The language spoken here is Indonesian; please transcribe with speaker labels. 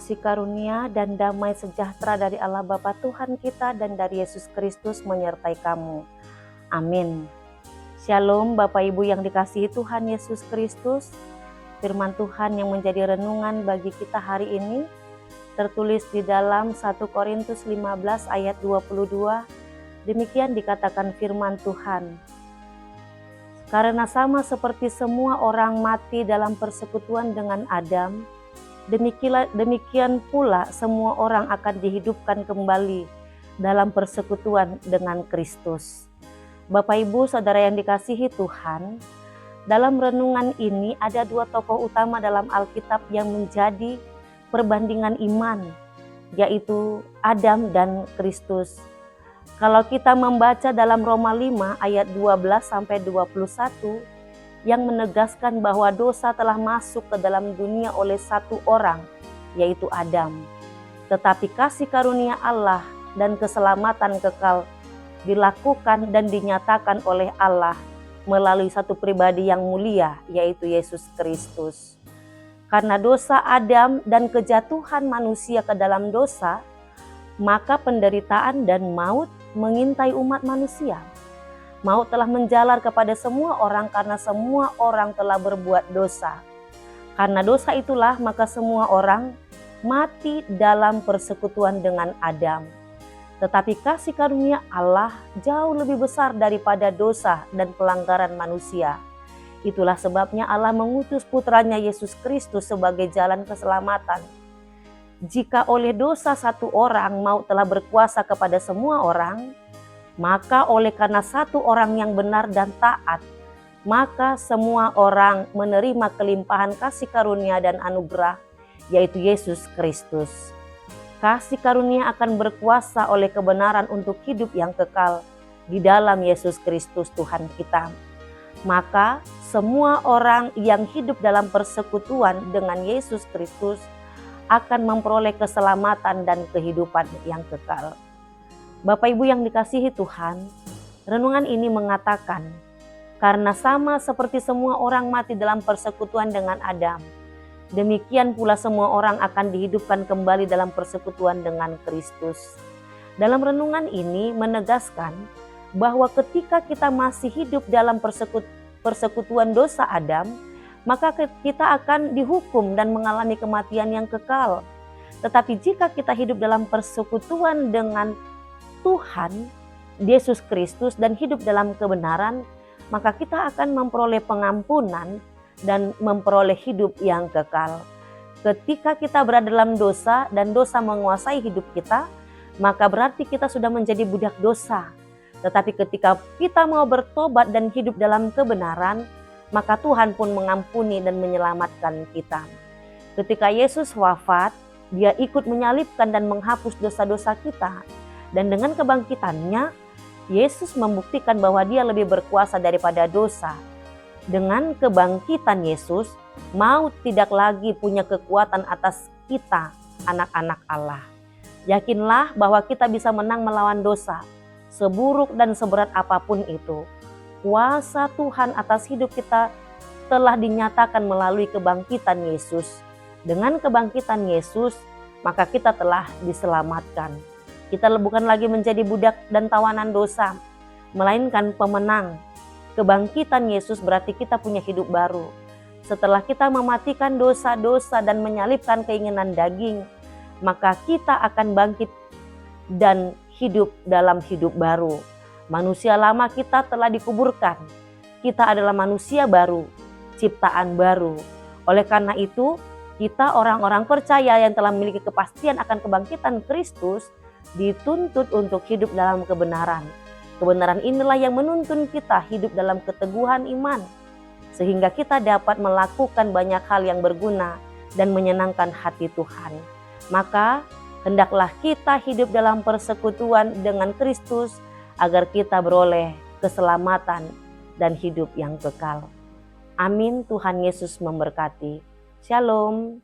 Speaker 1: kasih karunia dan damai sejahtera dari Allah Bapa Tuhan kita dan dari Yesus Kristus menyertai kamu. Amin. Shalom Bapak Ibu yang dikasihi Tuhan Yesus Kristus. Firman Tuhan yang menjadi renungan bagi kita hari ini tertulis di dalam 1 Korintus 15 ayat 22. Demikian dikatakan firman Tuhan. Karena sama seperti semua orang mati dalam persekutuan dengan Adam, demikian pula semua orang akan dihidupkan kembali dalam persekutuan dengan Kristus. Bapak Ibu Saudara yang dikasihi Tuhan, dalam renungan ini ada dua tokoh utama dalam Alkitab yang menjadi perbandingan iman, yaitu Adam dan Kristus. Kalau kita membaca dalam Roma 5 ayat 12-21 yang menegaskan bahwa dosa telah masuk ke dalam dunia oleh satu orang, yaitu Adam. Tetapi kasih karunia Allah dan keselamatan kekal dilakukan dan dinyatakan oleh Allah melalui satu pribadi yang mulia, yaitu Yesus Kristus. Karena dosa Adam dan kejatuhan manusia ke dalam dosa, maka penderitaan dan maut mengintai umat manusia. Maut telah menjalar kepada semua orang karena semua orang telah berbuat dosa. Karena dosa itulah maka semua orang mati dalam persekutuan dengan Adam. Tetapi kasih karunia Allah jauh lebih besar daripada dosa dan pelanggaran manusia. Itulah sebabnya Allah mengutus putranya Yesus Kristus sebagai jalan keselamatan. Jika oleh dosa satu orang maut telah berkuasa kepada semua orang, maka oleh karena satu orang yang benar dan taat, maka semua orang menerima kelimpahan kasih karunia dan anugerah, yaitu Yesus Kristus. Kasih karunia akan berkuasa oleh kebenaran untuk hidup yang kekal di dalam Yesus Kristus Tuhan kita. Maka semua orang yang hidup dalam persekutuan dengan Yesus Kristus akan memperoleh keselamatan dan kehidupan yang kekal. Bapak Ibu yang dikasihi Tuhan, renungan ini mengatakan, karena sama seperti semua orang mati dalam persekutuan dengan Adam, demikian pula semua orang akan dihidupkan kembali dalam persekutuan dengan Kristus. Dalam renungan ini menegaskan bahwa ketika kita masih hidup dalam persekutuan dosa Adam, maka kita akan dihukum dan mengalami kematian yang kekal. Tetapi jika kita hidup dalam persekutuan dengan Tuhan Yesus Kristus dan hidup dalam kebenaran, maka kita akan memperoleh pengampunan dan memperoleh hidup yang kekal. Ketika kita berada dalam dosa dan dosa menguasai hidup kita, maka berarti kita sudah menjadi budak dosa. Tetapi ketika kita mau bertobat dan hidup dalam kebenaran, maka Tuhan pun mengampuni dan menyelamatkan kita. Ketika Yesus wafat, Dia ikut menyalibkan dan menghapus dosa-dosa kita. Dan dengan kebangkitannya, Yesus membuktikan bahwa Dia lebih berkuasa daripada dosa. Dengan kebangkitan Yesus, maut tidak lagi punya kekuatan atas kita, anak-anak Allah. Yakinlah bahwa kita bisa menang melawan dosa, seburuk dan seberat apapun itu. Kuasa Tuhan atas hidup kita telah dinyatakan melalui kebangkitan Yesus. Dengan kebangkitan Yesus, maka kita telah diselamatkan. Kita bukan lagi menjadi budak dan tawanan dosa, melainkan pemenang. Kebangkitan Yesus berarti kita punya hidup baru. Setelah kita mematikan dosa-dosa dan menyalibkan keinginan daging, maka kita akan bangkit dan hidup dalam hidup baru. Manusia lama kita telah dikuburkan. Kita adalah manusia baru, ciptaan baru. Oleh karena itu, kita orang-orang percaya yang telah memiliki kepastian akan kebangkitan Kristus dituntut untuk hidup dalam kebenaran. Kebenaran inilah yang menuntun kita hidup dalam keteguhan iman, sehingga kita dapat melakukan banyak hal yang berguna dan menyenangkan hati Tuhan. Maka hendaklah kita hidup dalam persekutuan dengan Kristus agar kita beroleh keselamatan dan hidup yang kekal. Amin. Tuhan Yesus memberkati. Shalom.